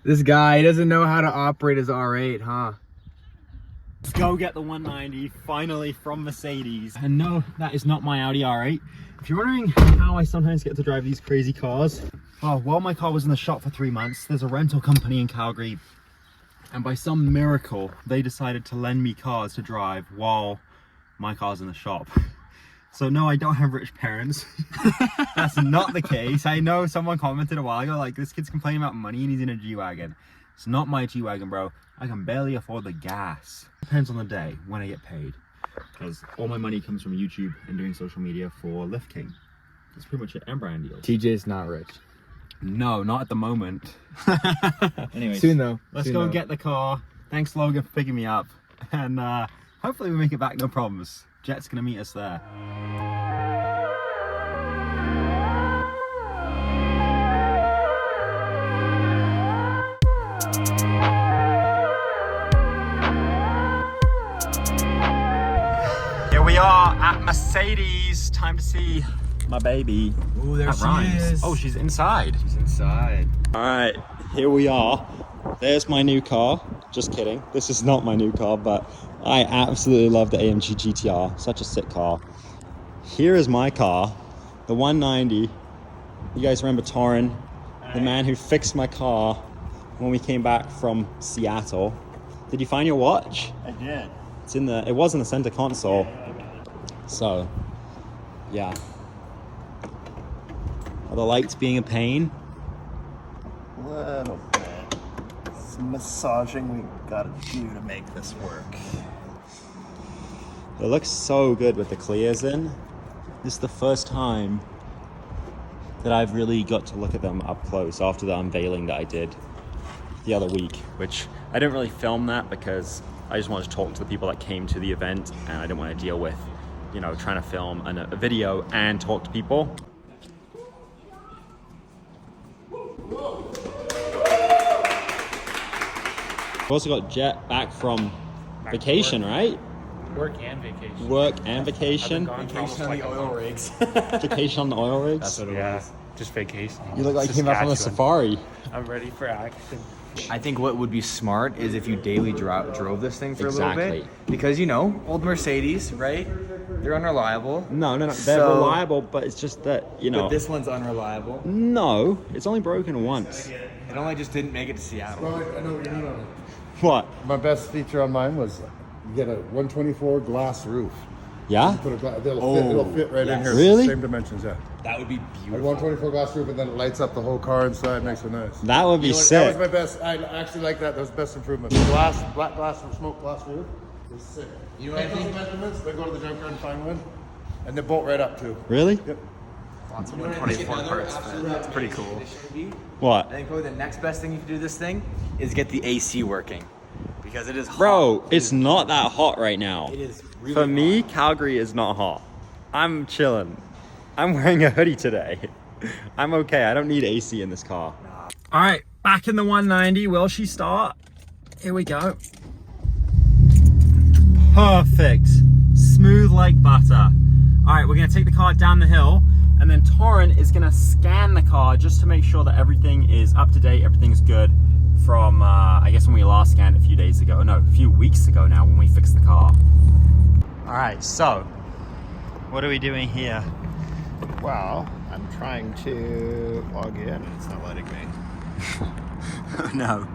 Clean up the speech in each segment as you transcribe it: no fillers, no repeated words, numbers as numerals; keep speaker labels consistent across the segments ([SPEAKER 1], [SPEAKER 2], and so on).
[SPEAKER 1] This guy doesn't know how to operate his R8, huh?
[SPEAKER 2] Let's go get the 190 finally from Mercedes. And no, that is not my Audi R8. If you're wondering how I sometimes get to drive these crazy cars, well, while my car was in the shop for 3 months, there's a rental company in Calgary, and by some miracle, they decided to lend me cars to drive while my car's in the shop. So no, I don't have rich parents. That's not the case. I know someone commented a while ago, like, this kid's complaining about money and he's in a G Wagon. It's not my G Wagon, bro. I can barely afford the gas. Depends on the day when I get paid, because all my money comes from YouTube and doing social media for Lift King. That's pretty much it, and brand deals.
[SPEAKER 1] TJ's not rich.
[SPEAKER 2] No, not at the moment. Anyways,
[SPEAKER 1] soon though.
[SPEAKER 2] Let's
[SPEAKER 1] soon
[SPEAKER 2] go
[SPEAKER 1] though.
[SPEAKER 2] get the car. Thanks, Logan, for picking me up, and hopefully we make it back, no problems. Jet's gonna meet us there. Here we are at Mercedes. Time to see my baby.
[SPEAKER 1] Ooh, there
[SPEAKER 2] That
[SPEAKER 1] she
[SPEAKER 2] rhymes.
[SPEAKER 1] is.
[SPEAKER 2] Oh, she's inside.
[SPEAKER 1] She's inside.
[SPEAKER 2] All right, here we are. There's my new car. Just kidding. This is not my new car, but I absolutely love the AMG GTR. Such a sick car. Here is my car, the 190. You guys remember Torrin, the man who fixed my car when we came back from Seattle. Did you find your watch?
[SPEAKER 3] I did.
[SPEAKER 2] It's in the. It was in the center console. So, yeah. Are the lights being a pain?
[SPEAKER 3] Little bit. Some massaging we gotta do to make this work.
[SPEAKER 2] It looks so good with the clears in. This is the first time that I've really got to look at them up close after the unveiling that I did the other week, which I didn't really film that because I just wanted to talk to the people that came to the event, and I didn't want to deal with, you know, trying to film a video and talk to people. We've also got Jet back from vacation, right?
[SPEAKER 4] Work and vacation.
[SPEAKER 2] Work and vacation.
[SPEAKER 4] Vacation on the oil rigs.
[SPEAKER 2] Vacation on the oil rigs.
[SPEAKER 4] That's what it was. Just vacation.
[SPEAKER 2] You look like you came back from a safari.
[SPEAKER 4] I'm ready for action.
[SPEAKER 1] I think what would be smart is if you daily drove this thing for a little
[SPEAKER 2] Exactly.
[SPEAKER 1] bit. Because, you know, old Mercedes, right? They're unreliable.
[SPEAKER 2] No. They're
[SPEAKER 1] So-
[SPEAKER 2] reliable, but it's just that, you know.
[SPEAKER 1] But this one's unreliable.
[SPEAKER 2] No, it's only broken once.
[SPEAKER 1] It only just didn't make it to Seattle.
[SPEAKER 5] Well, I know what you mean on it.
[SPEAKER 2] What?
[SPEAKER 5] My best feature on mine was you get a 124 glass roof.
[SPEAKER 2] Yeah?
[SPEAKER 5] Put it'll fit right in here.
[SPEAKER 2] Really?
[SPEAKER 5] Same dimensions, yeah.
[SPEAKER 1] That would be
[SPEAKER 5] A
[SPEAKER 1] beautiful.
[SPEAKER 5] 124 glass roof, and then it lights up the whole car inside, makes it nice.
[SPEAKER 2] That would be
[SPEAKER 5] You know what,
[SPEAKER 2] sick.
[SPEAKER 5] That was my best. I actually like that. That was the best improvement. Glass, black glass from smoke glass roof is sick.
[SPEAKER 1] You know what I
[SPEAKER 5] Take those
[SPEAKER 1] think?
[SPEAKER 5] measurements, then go to the junkyard and find one, and they bolt right up too.
[SPEAKER 2] Really?
[SPEAKER 5] Yep.
[SPEAKER 1] Lots of 124 parts. That's pretty cool.
[SPEAKER 2] What?
[SPEAKER 1] I think probably the next best thing you can do this thing is get the AC working. Because it is hot.
[SPEAKER 2] Bro, it's not that hot right now.
[SPEAKER 1] It is really
[SPEAKER 2] For me,
[SPEAKER 1] hot.
[SPEAKER 2] Calgary is not hot. I'm chilling. I'm wearing a hoodie today. I'm okay. I don't need AC in this car. All right, back in the 190. Will she start? Here we go. Perfect. Smooth like butter. All right, we're gonna take the car down the hill, and then Torrin is gonna scan the car just to make sure that everything is up to date, everything's good from, I guess when we last scanned a few days ago. No, a few weeks ago now when we fixed the car. All right, so what are we doing here?
[SPEAKER 3] Well, I'm trying to log in and it's not letting me.
[SPEAKER 2] No.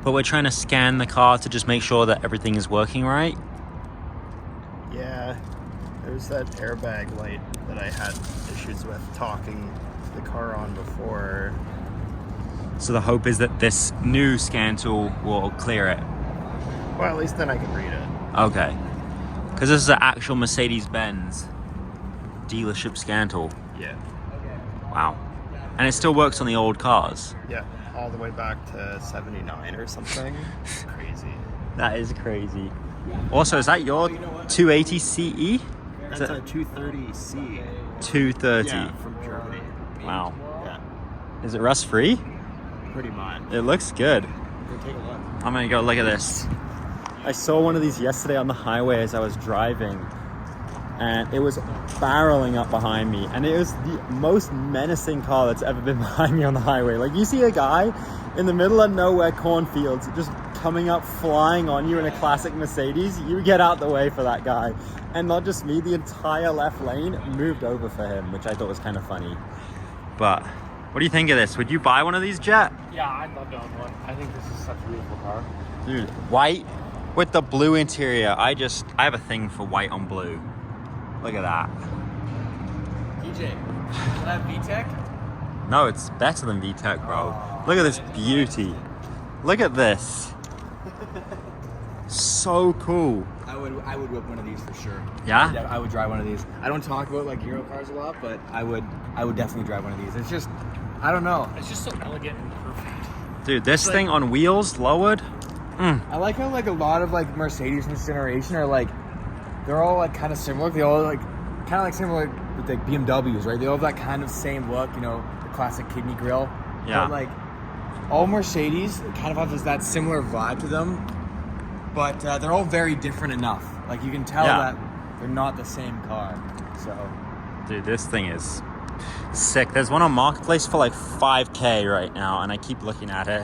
[SPEAKER 2] But we're trying to scan the car to just make sure that everything is working right.
[SPEAKER 3] Yeah, there's that airbag light that I had issues with talking the car on before.
[SPEAKER 2] So the hope is that this new scan tool will clear it.
[SPEAKER 3] Well, at least then I can read it.
[SPEAKER 2] Okay. Because this is an actual Mercedes-Benz dealership scan tool.
[SPEAKER 3] Yeah.
[SPEAKER 2] Wow. And it still works on the old cars.
[SPEAKER 3] Yeah, all the way back to 79 or something. Crazy.
[SPEAKER 2] That is crazy. Also, is that your 280 CE?
[SPEAKER 3] That's a 230C.
[SPEAKER 2] 230.
[SPEAKER 3] Yeah, from Germany.
[SPEAKER 2] Wow.
[SPEAKER 3] Yeah,
[SPEAKER 2] Is it rust-free?
[SPEAKER 3] pretty much.
[SPEAKER 2] It looks good.
[SPEAKER 3] Go take a look.
[SPEAKER 2] I'm gonna go look at this. I saw one of these yesterday on the highway as I was driving, and it was barreling up behind me, and it was the most menacing car that's ever been behind me on the highway. Like, you see a guy in the middle of nowhere cornfields just coming up flying on you in a classic Mercedes, you get out the way for that guy. And not just me, the entire left lane moved over for him, which I thought was kind of funny. But what do you think of this? Would you buy one of these, Jet?
[SPEAKER 4] Yeah, I'd love to own one. I think this is such a beautiful car.
[SPEAKER 2] Dude, white with the blue interior. I have a thing for white on blue. Look at that.
[SPEAKER 1] DJ, is that VTEC?
[SPEAKER 2] No, it's better than VTEC, bro. Look at this beauty. Look at this. So cool.
[SPEAKER 1] I would whip one of these for sure.
[SPEAKER 2] Yeah?
[SPEAKER 1] I would drive one of these. I don't talk about like Euro cars a lot, but I would definitely drive one of these. It's just, I don't know.
[SPEAKER 4] It's just so elegant and perfect.
[SPEAKER 2] Dude, this thing on wheels, lowered.
[SPEAKER 1] I like how like a lot of like Mercedes from this generation are like, they're all like kind of similar. They all like kind of like similar with like BMWs, right? They all have that kind of same look, you know, the classic kidney grille.
[SPEAKER 2] Yeah.
[SPEAKER 1] But like all Mercedes kind of have that similar vibe to them, but they're all very different enough. Like you can tell that they're not the same car. So,
[SPEAKER 2] dude, this thing is sick. There's one on Marketplace for like 5K right now, and I keep looking at it.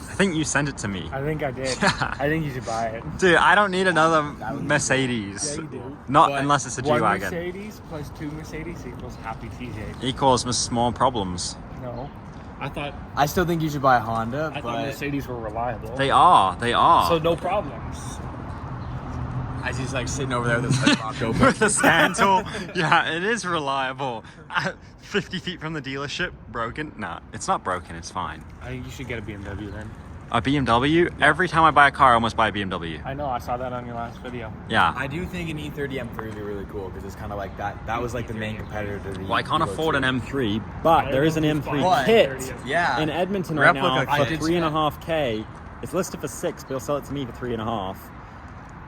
[SPEAKER 2] I think you sent it to me.
[SPEAKER 4] I think I did. I think you should buy it.
[SPEAKER 2] Dude, I don't need another Mercedes.
[SPEAKER 4] Yeah, you do.
[SPEAKER 2] Not
[SPEAKER 1] But
[SPEAKER 2] unless it's a G
[SPEAKER 4] One
[SPEAKER 2] Wagon.
[SPEAKER 4] Mercedes plus 2 Mercedes equals happy TJ.
[SPEAKER 2] Equals small problems.
[SPEAKER 4] No.
[SPEAKER 1] I still think you should buy a Honda,
[SPEAKER 4] I thought
[SPEAKER 1] but
[SPEAKER 4] Mercedes were reliable.
[SPEAKER 2] They are.
[SPEAKER 4] So no problems.
[SPEAKER 1] as he's like sitting over there with his head cocked open.
[SPEAKER 2] With the scandal. Yeah, it is reliable. 50 feet from the dealership, broken? Nah, it's not broken, it's fine.
[SPEAKER 4] I think you should get a BMW then.
[SPEAKER 2] A BMW? Every time I buy a car, I almost buy a BMW.
[SPEAKER 4] I know, I saw that on your last video.
[SPEAKER 2] Yeah.
[SPEAKER 1] I do think an E30 M3 would be really cool because it's kind of like that. That was like the main competitor to the.
[SPEAKER 2] Well, I can't
[SPEAKER 1] Evo
[SPEAKER 2] afford an
[SPEAKER 1] 2.
[SPEAKER 2] M3, but there is an M3
[SPEAKER 1] But-
[SPEAKER 2] kit
[SPEAKER 1] Yeah.
[SPEAKER 2] in Edmonton right
[SPEAKER 1] Replica
[SPEAKER 2] now for
[SPEAKER 1] kit.
[SPEAKER 2] 3.5K. It's listed for 6, but he'll sell it to me for 3.5.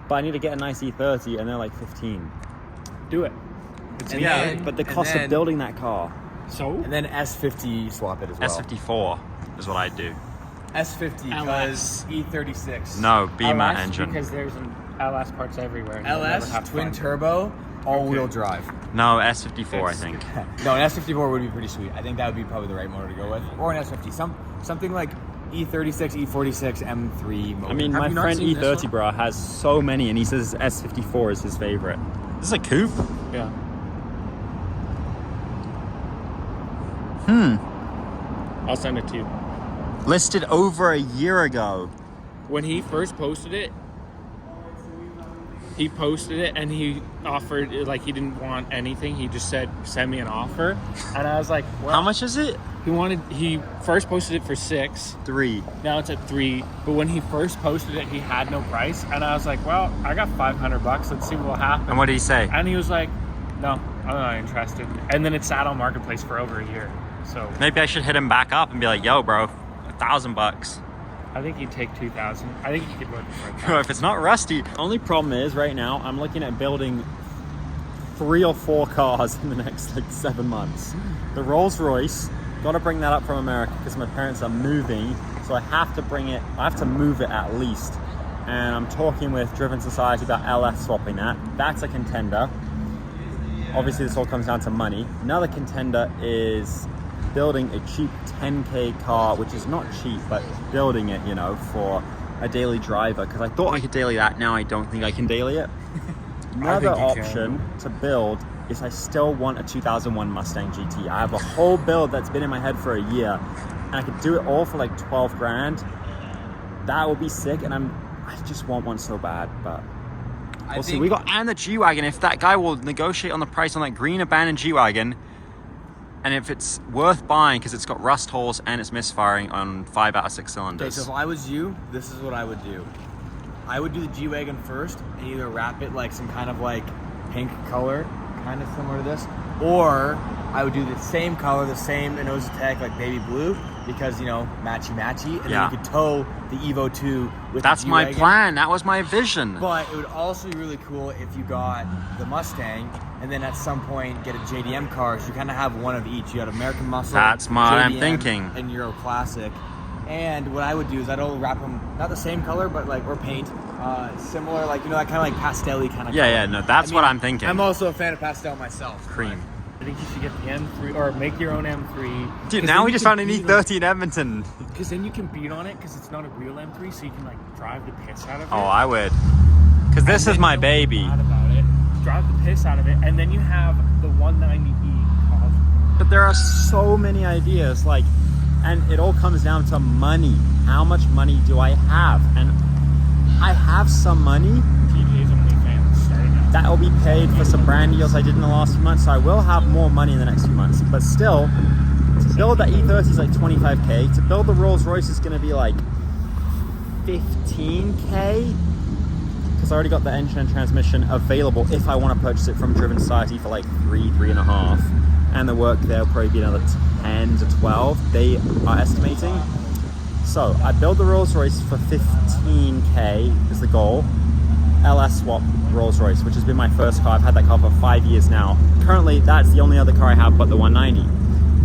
[SPEAKER 2] But I need to get a nice E30, and they're like 15.
[SPEAKER 4] Do it.
[SPEAKER 1] And
[SPEAKER 2] Yeah,
[SPEAKER 1] then-
[SPEAKER 2] but the
[SPEAKER 1] and
[SPEAKER 2] cost
[SPEAKER 1] then-
[SPEAKER 2] of building that car.
[SPEAKER 4] So?
[SPEAKER 1] And then S50 swap it as well.
[SPEAKER 2] S54 is what I do.
[SPEAKER 1] S50 because E36.
[SPEAKER 2] No, Beamer
[SPEAKER 4] LS,
[SPEAKER 2] engine.
[SPEAKER 4] Because there's an LS parts everywhere. and you'll never
[SPEAKER 1] LS,
[SPEAKER 4] have
[SPEAKER 1] twin
[SPEAKER 4] fun.
[SPEAKER 1] turbo, all-wheel drive.
[SPEAKER 2] No, S54, I think.
[SPEAKER 1] No, an S54 would be pretty sweet. I think that would be probably the right motor to go with. Or an S50. Something like E36, E46, M3 motor.
[SPEAKER 2] I mean,
[SPEAKER 1] Have
[SPEAKER 2] my
[SPEAKER 1] you not
[SPEAKER 2] friend
[SPEAKER 1] seen this
[SPEAKER 2] E30,
[SPEAKER 1] one?
[SPEAKER 2] bro, has so many, and he says S54 is his favorite. This is a coupe?
[SPEAKER 4] Yeah. I'll send it to you.
[SPEAKER 2] Listed over a year ago.
[SPEAKER 4] When he first posted it, he posted it and he offered, like, he didn't want anything. He just said, send me an offer. And I was like, well,
[SPEAKER 2] How much is it?
[SPEAKER 4] he first posted it for 6.
[SPEAKER 2] 3.
[SPEAKER 4] Now it's at 3. But when he first posted it, he had no price. And I was like, well, I got $500. Let's see what will happen.
[SPEAKER 2] And what did he say?
[SPEAKER 4] And he was like, no, I'm not interested. And then it sat on Marketplace for over a year. So
[SPEAKER 2] Maybe I should hit him back up and be like, yo, bro, $1,000.
[SPEAKER 4] I think he'd take 2,000. I think you could work for it.
[SPEAKER 2] If it's not rusty. Only problem is right now I'm looking at building 3 or 4 cars in the next like 7 months. The Rolls Royce, got to bring that up from America because my parents are moving, so I have to move it at least. And I'm talking with Driven Society about LS swapping that. That's a contender. Obviously this all comes down to money. Another contender is building a cheap 10K car, which is not cheap, but building it, you know, for a daily driver, because I thought I could daily that. Now I don't think I can daily it. Another
[SPEAKER 4] think you
[SPEAKER 2] option to build is I still want a 2001 Mustang GT. I have a whole build that's been in my head for a year, and I could do it all for like 12 grand. That would be sick, and I just want one so bad, but we'll see. We got, and the G Wagon, if that guy will negotiate on the price on that green abandoned G Wagon, and if it's worth buying because it's got rust holes and it's misfiring on 5 out of 6
[SPEAKER 1] Okay,
[SPEAKER 2] cylinders.
[SPEAKER 1] so if I was you, this is what I would do. I would do the G Wagon first and either wrap it like some kind of like pink color, kind of similar to this, or I would do the same color, the same nose tag, like baby blue, because, you know, matchy, and
[SPEAKER 2] Yeah.
[SPEAKER 1] then you could tow the Evo 2 with
[SPEAKER 2] That's
[SPEAKER 1] the
[SPEAKER 2] my
[SPEAKER 1] G-Wagon.
[SPEAKER 2] plan. That was my vision.
[SPEAKER 1] But it would also be really cool if you got the Mustang and then at some point get a JDM car, so you kind of have one of each. You got American Muscle,
[SPEAKER 2] That's what I'm
[SPEAKER 1] JDM,
[SPEAKER 2] thinking.
[SPEAKER 1] and Euro Classic. And what I would do is I'd only wrap them, not the same color, but like, or paint, Similar, like, you know, that kind of like pastel-y kind of
[SPEAKER 2] Yeah,
[SPEAKER 1] color.
[SPEAKER 2] yeah, no, that's what I'm thinking.
[SPEAKER 1] I'm also a fan of pastel myself.
[SPEAKER 2] Cream.
[SPEAKER 4] I think you should get the M3 or make your own M3.
[SPEAKER 2] Dude, now we just found an E30 in Edmonton.
[SPEAKER 4] Because then you can beat on it because it's not a real M3, so you can like drive the piss out of it.
[SPEAKER 2] Oh, I would. Because this is my baby.
[SPEAKER 4] About it, drive the piss out of it, and then you have the 190E.
[SPEAKER 2] But there are so many ideas, like, and it all comes down to money. How much money do I have? And I have some money.
[SPEAKER 4] TJ's OnlyFans starting out.
[SPEAKER 2] That will be paid for some brand deals I did in the last few months, so I will have more money in the next few months. But still, to build that E30 is like 25K. To build the Rolls Royce is gonna be like 15K. Because I already got the engine and transmission available if I want to purchase it from Driven Society for like 3.5. And the work there will probably be another 10 to 12, they are estimating. So I build the Rolls Royce for 15K is the goal. LS swap Rolls Royce, which has been my first car. I've had that car for 5 years now. Currently, that's the only other car I have but the 190.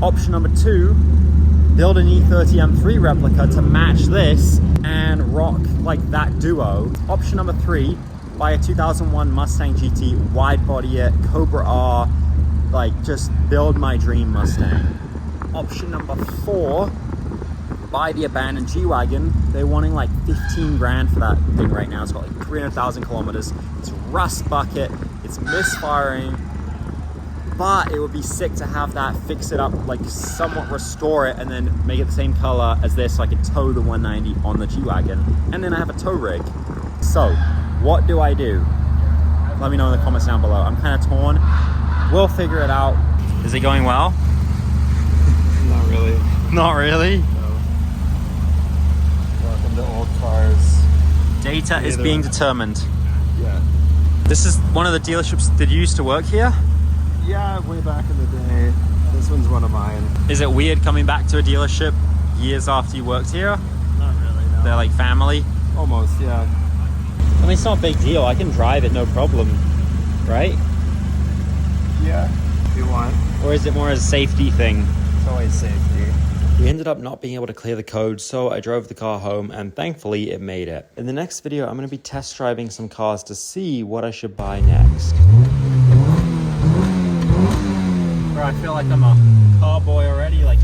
[SPEAKER 2] Option number 2, build an E30 M3 replica to match this and rock like that duo. Option number 3, buy a 2001 Mustang GT, wide body it, Cobra R, like just build my dream Mustang. Option number 4, buy the abandoned G Wagon. They're wanting like 15 grand for that thing right now. It's got like 300,000 kilometers. It's rust bucket, it's misfiring, but it would be sick to have that, fix it up, like somewhat restore it and then make it the same color as this so I could tow the 190 on the G Wagon. And then I have a tow rig. So what do I do? Let me know in the comments down below. I'm kind of torn. We'll figure it out. Is it going well?
[SPEAKER 3] Not really.
[SPEAKER 2] Not really?
[SPEAKER 3] No. Welcome to old cars.
[SPEAKER 2] Data is being determined.
[SPEAKER 3] Yeah.
[SPEAKER 2] This is one of the dealerships that you used to work here?
[SPEAKER 3] Yeah, way back in the day. This one's one of mine.
[SPEAKER 2] Is it weird coming back to a dealership years after you worked here?
[SPEAKER 3] Not really, no.
[SPEAKER 2] They're like family?
[SPEAKER 3] Almost, yeah.
[SPEAKER 2] I mean, it's not a big deal. I can drive it, no problem, right?
[SPEAKER 3] Yeah, if you want.
[SPEAKER 2] Or is it more as a safety thing?
[SPEAKER 3] It's always safety.
[SPEAKER 2] We ended up not being able to clear the code, so I drove the car home and thankfully it made it. In the next video, I'm going to be test driving some cars to see what I should buy next. Bro, I feel like I'm a car boy already, like